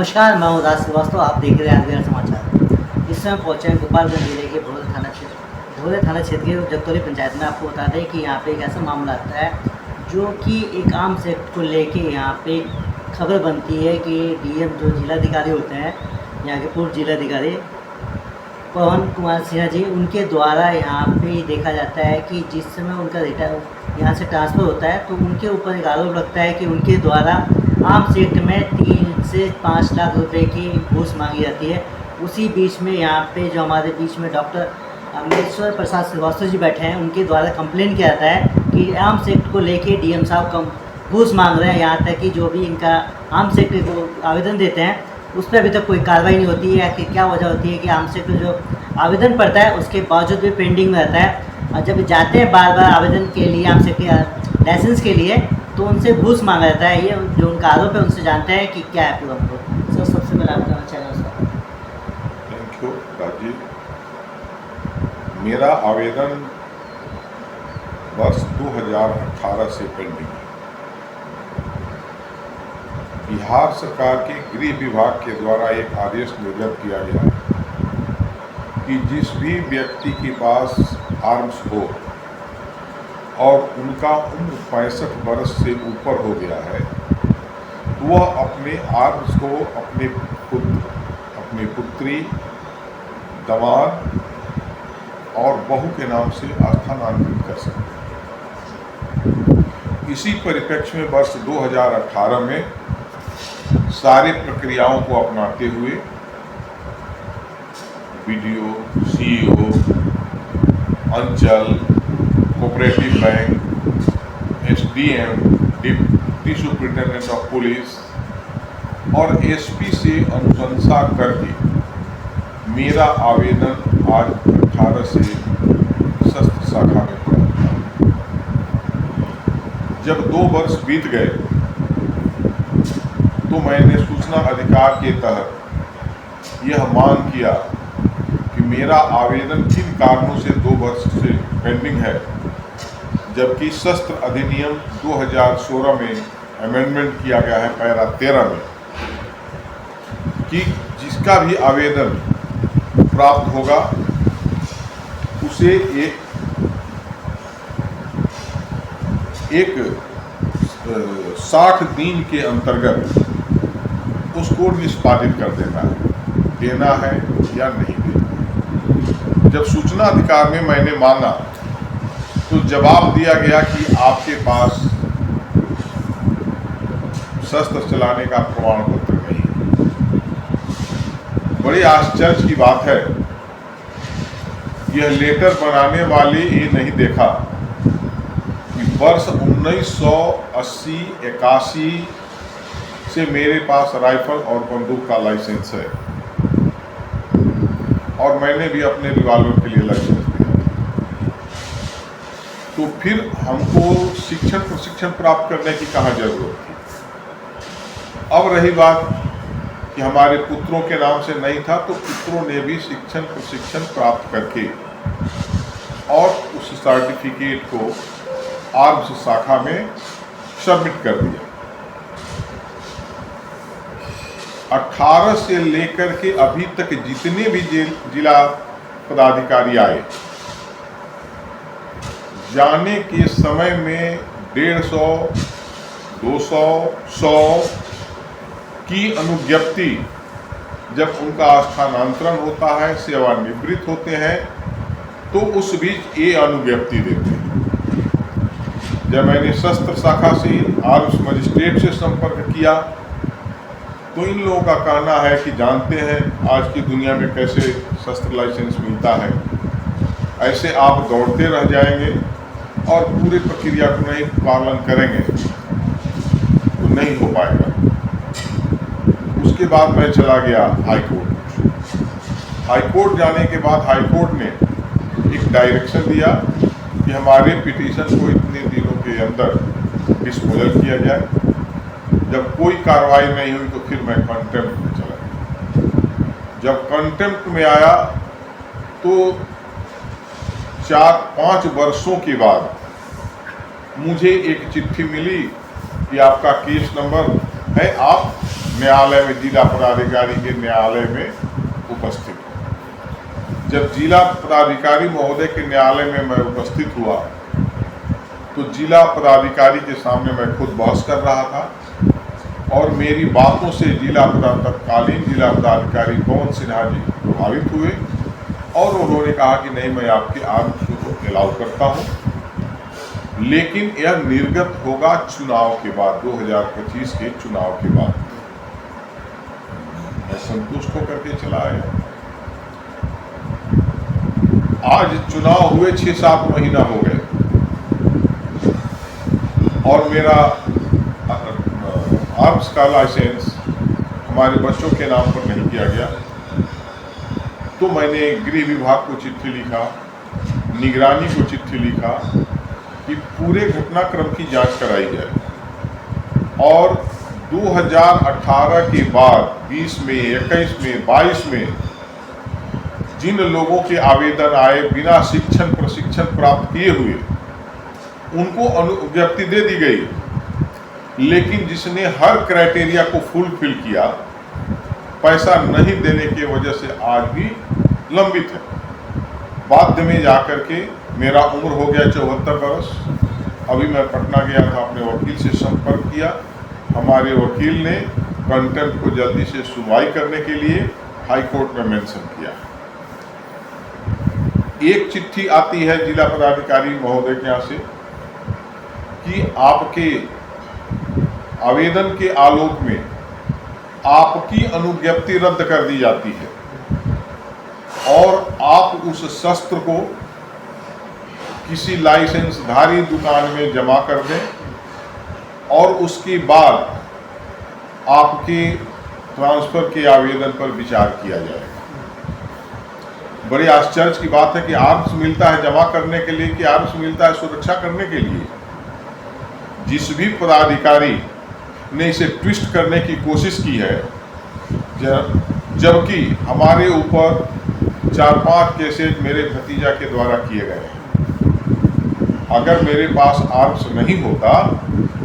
नमस्कार, मैं हूँ राज श्रीवास्तव। आप देख रहे हैं आरबीआर समाचार। इस समय पहुँचे हैं गोपालगंज जिले के भोरे थाना क्षेत्र के जगतौली पंचायत में। आपको बता दें कि यहाँ पे एक ऐसा मामला आता है जो कि एक आर्म्स एक्ट को लेके यहाँ पे खबर बनती है कि डीएम जो जिलाधिकारी होते हैं, यहाँ के पूर्व जिलाधिकारी पवन कुमार सिन्हा जी, उनके द्वारा यहाँ पे देखा जाता है कि जिस समय उनका रिटायर यहाँ से ट्रांसफ़र होता है तो उनके ऊपर एक आरोप लगता है कि उनके द्वारा आर्म्स एक्ट में 3 से 5 लाख रुपए की घूस मांगी जाती है। उसी बीच में यहाँ पे जो हमारे बीच में डॉक्टर अमरेश्वर प्रसाद श्रीवास्तव जी बैठे हैं, उनके द्वारा कंप्लेन किया जाता है कि आर्म्स एक्ट को लेके डीएम साहब कम घूस मांग रहे हैं। यहाँ तक कि जो भी इनका आर्म्स एक्ट को आवेदन देते हैं उस पर अभी तक कोई कार्रवाई नहीं होती है। कि क्या वजह होती है कि आर्म्स एक्ट जो आवेदन पड़ता है उसके बावजूद भी पेंडिंग में रहता है, और जब जाते हैं बार बार आवेदन के लिए आर्म्स एक्ट के लाइसेंस के लिए तो उनसे घूस मांगा जाता है। ये जो उनका आरोप है उनसे जानते हैं कि क्या है पूरा हमको। सर, सबसे पहले आपका channel sir. Thank you Rajiv. मेरा आवेदन वर्ष 2018 से पेंडिंग है। बिहार सरकार के गृह विभाग के द्वारा एक आदेश निर्गत किया गया है कि जिस भी व्यक्ति के पास आर्म्स हो और उनका उम्र 65 वर्ष से ऊपर हो गया है, वह अपने आर्म्स को अपने पुत्र, अपनी पुत्री, दामाद और बहू के नाम से स्थानांतरित कर सकते हैं। इसी परिप्रेक्ष्य में वर्ष 2018 में सारे प्रक्रियाओं को अपनाते हुए बीडीओ, सीईओ, अंचल, cooperative bank, SDM, deputy superintendent of police और एसपी से अनुशंसा करके मेरा आवेदन आज 18 से शस्त्र शाखा में पड़ा। जब 2 वर्ष बीत गए तो मैंने सूचना अधिकार के तहत यह मांग किया कि मेरा आवेदन किन कारणों से 2 वर्ष से पेंडिंग है, जबकि शस्त्र अधिनियम 2016 में अमेंडमेंट किया गया है पैरा 13 में कि जिसका भी आवेदन प्राप्त होगा उसे एक 60 दिन के अंतर्गत उसको निष्पादित कर देना है या नहीं देना। जब सूचना अधिकार में मैंने मांगा तो जवाब दिया गया कि आपके पास शस्त्र चलाने का प्रमाण पत्र नहीं है। बड़े आश्चर्य की बात है, यह लेटर बनाने वाले ये नहीं देखा कि वर्ष 1980-81 से मेरे पास राइफल और बंदूक का लाइसेंस है और मैंने भी अपने रिवॉल्वर के लिए लाइसेंस दिया। तो फिर हमको प्रशिक्षण प्राप्त करने की कहाँ जरूरत थी। अब रही बात कि हमारे पुत्रों के नाम से नहीं था तो पुत्रों ने भी प्रशिक्षण प्राप्त करके और उस सर्टिफिकेट को आर्म्स शाखा में सबमिट कर दिया। 18 से लेकर के अभी तक जितने भी जिला पदाधिकारी आए, जाने के समय में 150, 200, 100 की अनुज्ञप्ति जब उनका स्थानांतरण होता है, सेवानिवृत्त होते हैं, तो उस बीच ये अनुज्ञप्ति देते हैं। जब मैंने शस्त्र शाखा से आर्म्स मजिस्ट्रेट से संपर्क किया तो इन लोगों का कहना है कि जानते हैं आज की दुनिया में कैसे शस्त्र लाइसेंस मिलता है, ऐसे आप दौड़ते रह जाएंगे और पूरी प्रक्रिया को नहीं पालन करेंगे तो नहीं हो पाएगा। उसके बाद मैं चला गया हाईकोर्ट जाने के बाद हाईकोर्ट ने एक डायरेक्शन दिया कि हमारे पिटीशन को इतने दिनों के अंदर डिस्पोजल किया जाए। जब कोई कार्रवाई नहीं हुई तो फिर मैं कंटेम्प्ट में चला गया। जब कंटेम्प्ट में आया तो 4-5 वर्षों के बाद मुझे एक चिट्ठी मिली कि आपका केस नंबर है, आप न्यायालय में, जिला पदाधिकारी के न्यायालय में उपस्थित हूँ। जब जिला पदाधिकारी महोदय के न्यायालय में मैं उपस्थित हुआ तो जिला पदाधिकारी के सामने मैं खुद बहस कर रहा था और मेरी बातों से तत्कालीन जिला पदाधिकारी पवन सिन्हा जी प्रभावित हुए और उन्होंने कहा कि नहीं, मैं आपके आर्म्स को अलाउ करता हूँ, लेकिन यह निर्गत होगा चुनाव के बाद, 2025 के चुनाव के बाद। मैं संतुष्ट होकर के चला आया। आज चुनाव हुए 6-7 महीना हो गए और मेरा आर्म्स का लाइसेंस हमारे बच्चों के नाम पर नहीं किया गया। तो मैंने गृह विभाग को चिट्ठी लिखा, निगरानी को चिट्ठी लिखा कि पूरे घटनाक्रम की जांच कराई जाए और 2018 के बाद 20 में, 21 में, 22 में जिन लोगों के आवेदन आए बिना शिक्षण प्रशिक्षण प्राप्त किए हुए, उनको अनुज्ञप्ति दे दी गई, लेकिन जिसने हर क्राइटेरिया को फुलफिल किया, पैसा नहीं देने की वजह से आज भी लंबित है। बाध्य में जाकर के मेरा उम्र हो गया 74 वर्ष। अभी मैं पटना गया था, अपने वकील से संपर्क किया। हमारे वकील ने कंटेम्प्ट को जल्दी से सुनवाई करने के लिए हाई कोर्ट में मेंशन किया। एक चिट्ठी आती है जिला पदाधिकारी महोदय के यहाँ से कि आपके आवेदन के आलोक में आपकी अनुज्ञप्ति रद्द कर दी जाती है और आप उस शस्त्र को किसी लाइसेंसधारी दुकान में जमा कर दें और उसके बाद आपके ट्रांसफर के आवेदन पर विचार किया जाएगा। बड़ी आश्चर्य की बात है कि आर्म्स मिलता है जमा करने के लिए कि आर्म्स मिलता है सुरक्षा करने के लिए। जिस भी पदाधिकारी ने इसे ट्विस्ट करने की कोशिश की है, जबकि हमारे ऊपर 4-5 केसेज मेरे भतीजा के द्वारा किए गए हैं। अगर मेरे पास आर्म्स नहीं होता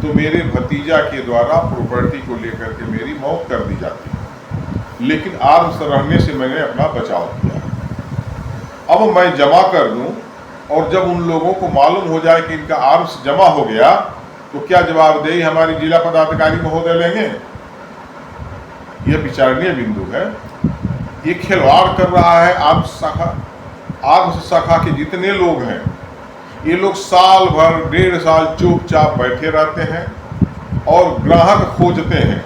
तो मेरे भतीजा के द्वारा प्रॉपर्टी को लेकर के मेरी मौत कर दी जाती, लेकिन आर्म्स रहने से मैंने अपना बचाव किया। अब मैं जमा कर दूं और जब उन लोगों को मालूम हो जाए कि इनका आर्म्स जमा हो गया तो क्या जवाबदेही हमारी जिला पदाधिकारी महोदय लेंगे? यह विचारणीय बिंदु है। ये खिलवाड़ कर रहा है आर्म्स शाखा के जितने लोग हैं। ये लोग साल भर, 1.5 साल चुपचाप बैठे रहते हैं और ग्राहक खोजते हैं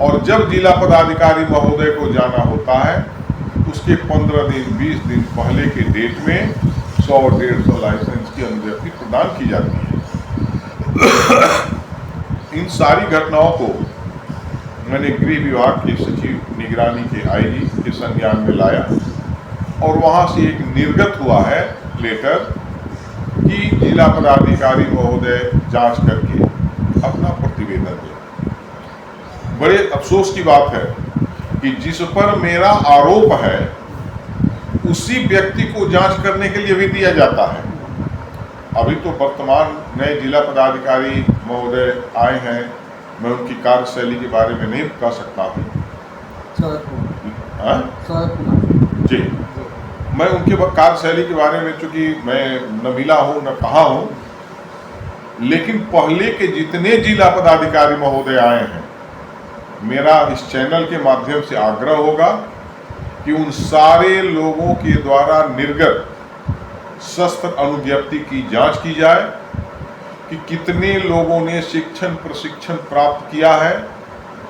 और जब जिला पदाधिकारी महोदय को जाना होता है उसके 15 दिन 20 दिन पहले के डेट में 100-150 लाइसेंस की अनुज्ञप्ति प्रदान की जाती है। इन सारी घटनाओं को मैंने गृह विभाग के सचिव, निगरानी के आईजी के संज्ञान में लाया और वहां से एक निर्गत हुआ है लेटर कि जिला पदाधिकारी महोदय जांच करके अपना प्रतिवेदन दें। बड़े अफसोस की बात है कि जिस पर मेरा आरोप है उसी व्यक्ति को जांच करने के लिए भी दिया जाता है। अभी तो वर्तमान नए जिला पदाधिकारी महोदय आए हैं, मैं उनकी कार्यशैली के बारे में नहीं कह सकता हूँ। जी, मैं उनके कार्यशैली के बारे में, चूंकि मैं न मिला हूँ न कहा हूँ, लेकिन पहले के जितने जिला पदाधिकारी महोदय आए हैं, मेरा इस चैनल के माध्यम से आग्रह होगा कि उन सारे लोगों के द्वारा निर्गत शस्त्र अनुज्ञप्ति की जांच की जाए कि कितने लोगों ने शिक्षण प्रशिक्षण प्राप्त किया है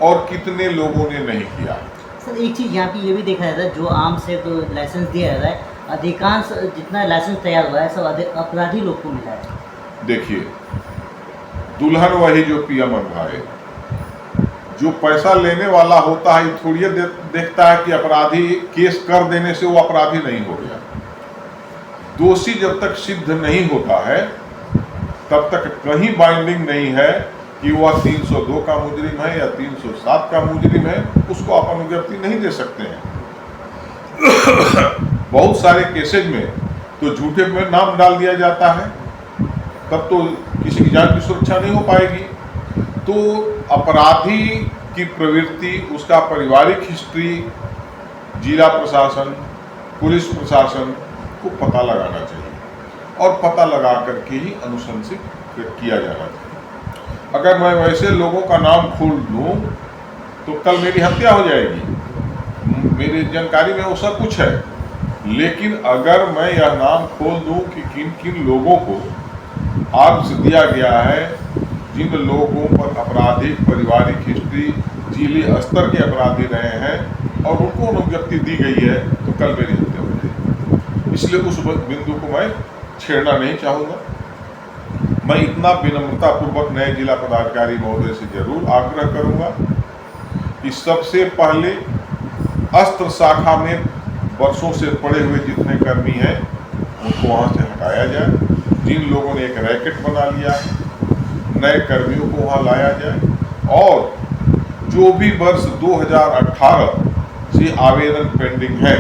और कितने लोगों ने नहीं किया। सर, एक चीज़ यहाँ पे ये भी देखा जाता है, जो आम से तो लाइसेंस दिया जाता है, अधिकांश जितना लाइसेंस तैयार हुआ है सब अपराधी लोग को मिला है। देखिए, दुल्हन वही जो पीएम भाई, जो पैसा लेने वाला होता है थोड़ी देखता है कि अपराधी केस कर देने से वो अपराधी नहीं हो गया। दोषी जब तक सिद्ध नहीं होता है तब तक कहीं बाइंडिंग नहीं है कि वह 302 का मुजरिम है या 307 का मुजरिम है, उसको आप अनुज्ञप्ति नहीं दे सकते हैं। बहुत सारे केसेज में तो झूठे में नाम डाल दिया जाता है, तब तो किसी की जान की सुरक्षा नहीं हो पाएगी। तो अपराधी की प्रवृत्ति, उसका पारिवारिक हिस्ट्री जिला प्रशासन, पुलिस प्रशासन को पता लगाना चाहिए और पता लगा करके ही अनुशंसित किया जाना चाहिए। अगर मैं वैसे लोगों का नाम खोल दूँ तो कल मेरी हत्या हो जाएगी। मेरी जानकारी में वो सब कुछ है, लेकिन अगर मैं यह नाम खोल दूँ कि किन किन लोगों को आर्म्स दिया गया है, जिन लोगों पर आपराधिक पारिवारिक हिस्ट्री जिले स्तर के अपराधी रहे हैं और उनको अनुज्ञप्ति दी गई है, तो कल मेरी हत्या हो जाएगी। इसलिए उस बिंदु को मैं छेड़ना नहीं चाहूँगा। मैं इतना विनम्रतापूर्वक नए जिला पदाधिकारी महोदय से जरूर आग्रह करूँगा कि सबसे पहले अस्त्र शाखा में वर्षों से पड़े हुए जितने कर्मी हैं उनको वहाँ से हटाया जाए। जिन लोगों ने एक रैकेट बना लिया, नए कर्मियों को वहाँ लाया जाए और जो भी वर्ष 2018 से आवेदन पेंडिंग है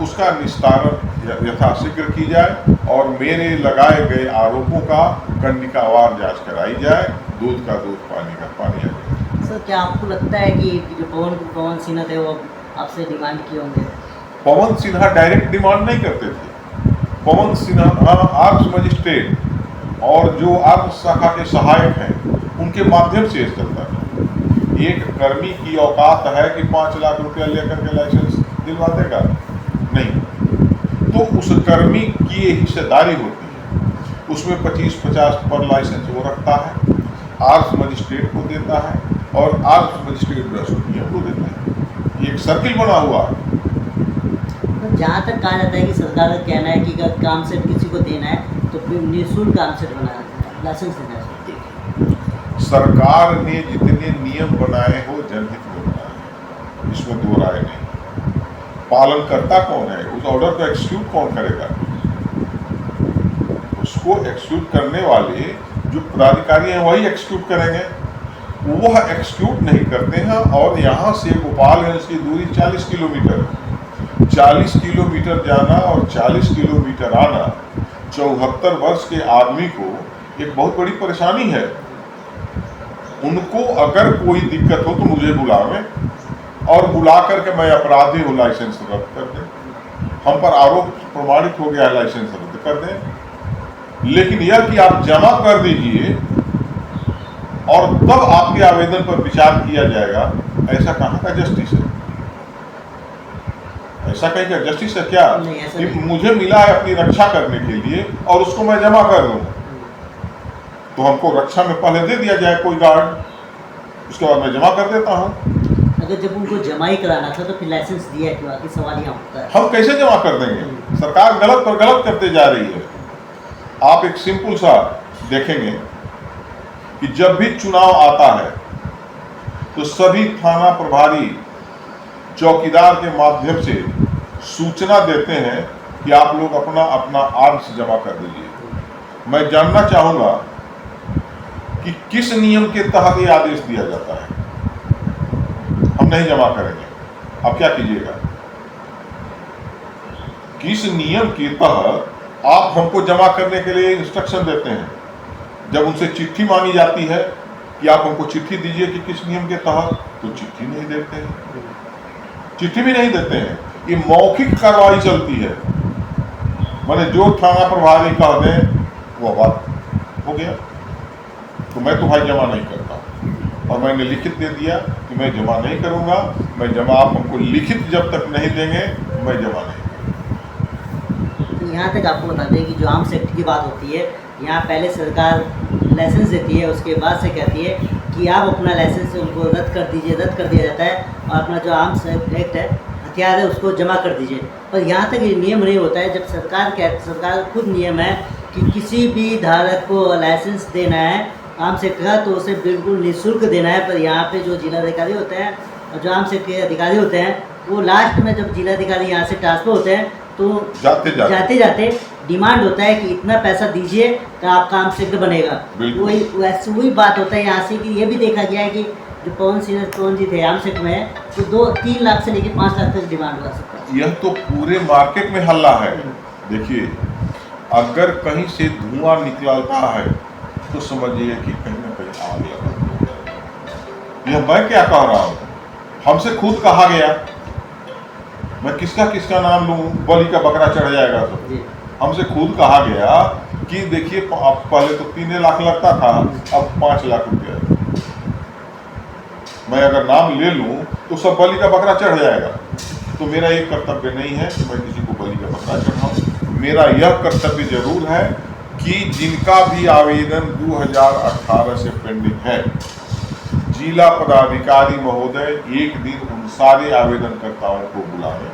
उसका निस्तारण यथाशीघ्र की जाए और मेरे लगाए गए आरोपों का खंडिकावार जांच कराई जाए। दूध का दूध, पानी का पानी आ जाए। सर, क्या आपको लगता है कि जो पवन सिन्हा थे वो आपसे डिमांड किए होंगे? पवन सिन्हा डायरेक्ट डिमांड नहीं करते थे। पवन सिन्हा आर्म्स मजिस्ट्रेट और जो आर्म्स शाखा के सहायक हैं उनके माध्यम से चलता है। एक कर्मी की औकात है कि 5 लाख रुपया लेकर के लाइसेंस दिलवा देगा? नहीं। तो उस कर्मी की हिस्सेदारी होती है, उसमें 25-50 पर लाइसेंस वो रखता है, आर्म्स मजिस्ट्रेट को देता है और आर्म्स मजिस्ट्रेट बृहस्पतियों को देता है। ये एक सर्किल बना हुआ है। तो जहाँ तक कहा जाता है कि सरकार का कहना है कि अगर काम सेट किसी को देना है तो फिर निःशुल्क काम सेट बनाना, लाइसेंस देना है। सरकार ने जितने नियम बनाए हो जनहित में बनाए, इसमें दो राय नहीं। पालन करता कौन है? उस ऑर्डर को एक्सिक्यूट कौन करेगा? उसको एक्सिक्यूट करने वाले जो पदाधिकारी हैं वही एक्सिक्यूट करेंगे। वह एक्सिक्यूट नहीं करते हैं और यहाँ से गोपालगंज की दूरी 40 किलोमीटर है। 40 किलोमीटर जाना और 40 किलोमीटर आना 74 वर्ष के आदमी को एक बहुत बड़ी परेशानी है। उनको अगर कोई दिक्कत हो तो मुझे बुलावें और बुला करके मैं अपराधी हूँ, लाइसेंस रद्द कर दें। हम पर आरोप प्रमाणित हो गया है, लाइसेंस रद्द कर दें। लेकिन यह कि आप जमा कर दीजिए और तब आपके आवेदन पर विचार किया जाएगा, ऐसा कहाँ का जस्टिस है? ऐसा कहीं का जस्टिस है क्या कि मुझे मिला है अपनी रक्षा करने के लिए और उसको मैं जमा कर दूं? तो हमको रक्षा में पहले दे दिया जाए कोई गार्ड, उसके बाद मैं जमा कर देता हूं। अगर जब उनको जमा ही कराना था तो फिर लाइसेंस दिया क्यों? आखिर सवाल यहाँ होता है। हम कैसे जमा कर देंगे? सरकार गलत पर गलत करते जा रही है। आप एक सिंपल सा देखेंगे कि जब भी चुनाव आता है तो सभी थाना प्रभारी चौकीदार के माध्यम से सूचना देते हैं कि आप लोग अपना अपना आर्म्स जमा कर दीजिए। मैं जानना चाहूंगा कि किस नियम के तहत ये आदेश दिया जाता है? हम नहीं जमा करेंगे, आप क्या कीजिएगा? किस नियम के तहत आप हमको जमा करने के लिए इंस्ट्रक्शन देते हैं? जब उनसे चिट्ठी मांगी जाती है कि आप हमको चिट्ठी दीजिए कि किस नियम के तहत, तो चिट्ठी नहीं देते हैं, चिट्ठी भी नहीं देते हैं। ये मौखिक कार्रवाई चलती है, मैंने जो थाना प्रभारी कह दें वो बात हो गया। तो मैं तो भाई जमा नहीं करता और मैंने लिखित दे दिया कि मैं जमा नहीं करूंगा। मैं जमा, आप हमको लिखित जब तक नहीं देंगे मैं जमा नहीं करूँगा। तो यहाँ तक आपको बता दें कि जो आर्म्स एक्ट की बात होती है, यहाँ पहले सरकार लाइसेंस देती है, उसके बाद से कहती है कि आप अपना लाइसेंस उनको रद्द कर दीजिए, रद्द कर दिया जाता है और अपना जो आर्म्स एक्ट है, हथियार है, उसको जमा कर दीजिए। पर यहाँ तक ये नियम नहीं होता है। जब सरकार खुद नियम है कि किसी भी धारक को लाइसेंस देना है आर्म्स एक्ट का तो उसे बिल्कुल निःशुल्क देना है। पर यहाँ पे जो जिलाधिकारी होते हैं और जो आर्म्स एक्ट के अधिकारी होते हैं वो लास्ट में जब जिलाधिकारी यहाँ से ट्रांसफर होते हैं तो जाते जाते डिमांड होता है कि इतना पैसा दीजिए तो आपका आर्म्स एक्ट बनेगा। वही बात होता है यहाँ से कि ये भी देखा गया है कि जो पवन जी थे आर्म्स एक्ट में तो 2-3 लाख से लेकर 5 लाख तक डिमांड हुआ सकता है। यह तो पूरे मार्केट में हल्ला है। देखिए, अगर कहीं से धुआं निकलता है तो समझिए कि कहीं ना कहीं आग लगा। यह मैं क्या कह रहा हूं, हमसे खुद कहा गया, मैं किसका किसका नाम लूं, बलि का बकरा चढ़ जाएगा तो जी हमसे खुद कहा गया कि देखिए पहले तो 3 लाख लगता था, अब 5 लाख रुपया, मैं अगर नाम ले लूं तो सब बलि का बकरा चढ़ जाएगा। तो मेरा ये कर्तव्य नहीं है कि मैं किसी को बलि का बकरा चढ़ाऊं। मेरा यह कर्तव्य जरूर है कि जिनका भी आवेदन 2018 से पेंडिंग है, जिला पदाधिकारी महोदय एक दिन उन सारे आवेदनकर्ताओं को बुलाएं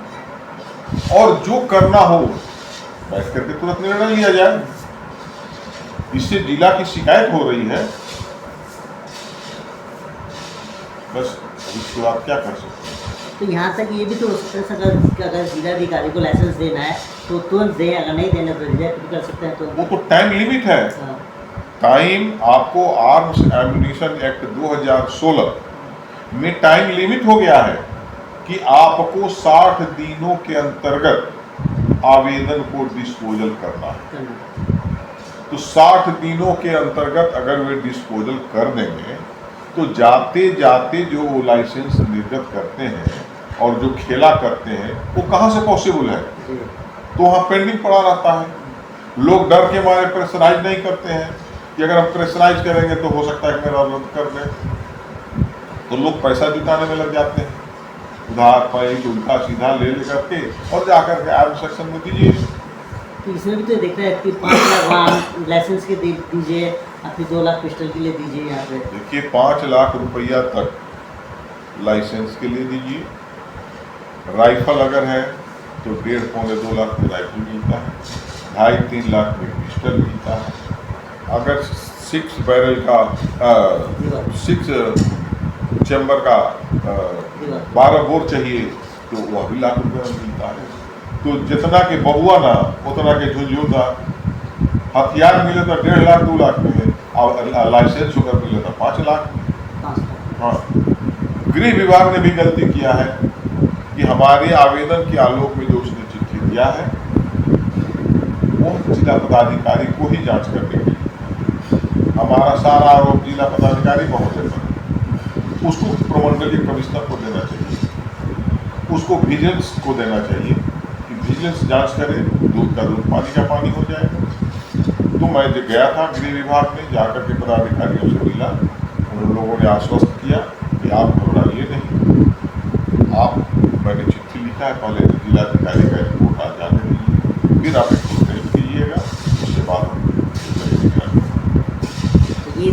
और जो करना हो बैठ करके तुरंत निर्णय लिया जाए। इससे जिला की शिकायत हो रही है, बस इसको आप क्या कर सकते हैं। तो यहाँ तक ये भी तो हो सकता है सर, अगर जिलाधिकारी को लाइसेंस देना है तो तुरंत दें, अगर नहीं देना तो रिजेक्ट भी कर सकते हैं। तो वो तो टाइम लिमिट है। हाँ, टाइम आपको आर्म्स एम्युनिशन एक्ट 2016 में टाइम लिमिट हो गया है कि आपको 60 दिनों के अंतर्गत आवेदन को डिस्पोजल करना है। करना। तो 60 दिनों के अंतर्गत अगर वे डिस्पोजल कर देंगे तो जाते जाते जो वो लाइसेंस निर्गत करते हैं और जो खेला करते हैं वो कहाँ से पॉसिबल है। जी तो वहाँ पेंडिंग पड़ा रहता है। लोग डर के मारे प्रेशराइज नहीं करते हैं कि अगर हम प्रेशराइज करेंगे तो हो सकता है कि मेरा रद्द कर दें, तो लोग पैसा जुटाने में लग जाते हैं, उधार पैंच उल्टा सीधा ले करके और जाकर के आर्म सेक्शन में दीजिए। तो इसमें भी तो देख रहे हैं कि 5 लाख वहाँ लाइसेंस के दीजिए, आपकी 2 लाख पिस्टल के लिए दीजिए। यहाँ पे देखिए 5 लाख रुपया तक लाइसेंस के लिए दीजिए। राइफल अगर है तो 1.5 पौने 2 लाख में राइफल मिलता है, 2.5-3 लाख में पिस्टल मिलता है। अगर 6 बैरल का 6 चैम्बर का 12 बोर चाहिए तो वह भी लाख रुपये में मिलता है। तो जितना के बहुआ ना उतना के झुंझुना, हथियार मिले तो 1.5 लाख 2 लाख में, और लाइसेंस होकर मिले तो 5 लाख में। 5 लाख। हाँ, गृह विभाग ने भी गलती किया है कि हमारे आवेदन के आलोक में जो उसने चिट्ठी दिया है वो जिला पदाधिकारी को ही जांच करने के लिए, हमारा सारा आरोप जिला पदाधिकारी महोदय पर, उसको प्रमंडलीय कमिश्नर को देना चाहिए, उसको विजिलेंस को देना चाहिए कि विजिलेंस जांच करे, दूध का दूध पानी का पानी हो जाएगा। तो मैं जो गया था गृह विभाग में, जाकर के पदाधिकारियों से मिला, उन लोगों ने आश्वस्त किया कि आप घबराइए नहीं, आप मैंने चिट्ठी लिखा है, पहले जिलाधिकारी का रिपोर्ट आ जाने दीजिए, फिर आप इसको ट्रेन कीजिएगा, उसके बाद तो ये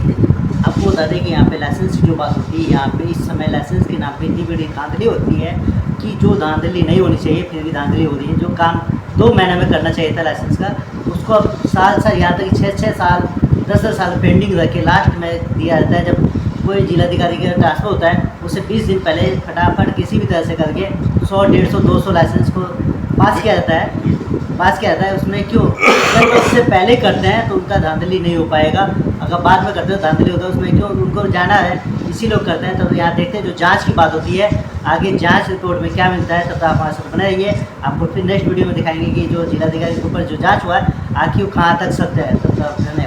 आपको बता दें कि यहाँ पे लाइसेंस की जो बात होती है, यहाँ पे इस समय लाइसेंस के नाम पे इतनी बड़ी धांधली होती है कि जो धांधली नहीं होनी चाहिए फिर भी धांधली हो रही है। जो काम 2 महीने में करना चाहिए था लाइसेंस का, उसको अब साल यहाँ तक 6 साल 10 साल पेंडिंग रख के लास्ट में दिया जाता है। जब कोई जिलाधिकारी का ट्रांसफर होता है उसे 20 दिन पहले फटाफट किसी भी तरह से करके 100, 150, 200 लाइसेंस को पास किया जाता है। उसमें क्यों, अगर तो उससे पहले करते हैं तो उनका धांधली नहीं हो पाएगा, अगर बाद में करते हैं धांधली होता है, उसमें क्यों उनको जाना है, इसी लोग करते हैं। तो यहाँ देखते हैं जो जांच की बात होती है, आगे जांच रिपोर्ट में क्या मिलता है। तब तक आप हमारे साथ बने रहिए, आपको फिर नेक्स्ट वीडियो में दिखाएंगे कि जो जिलाधिकारी के ऊपर जो जांच हुआ है आखिर कहाँ तक सत्य है। तब तक धन्यवाद।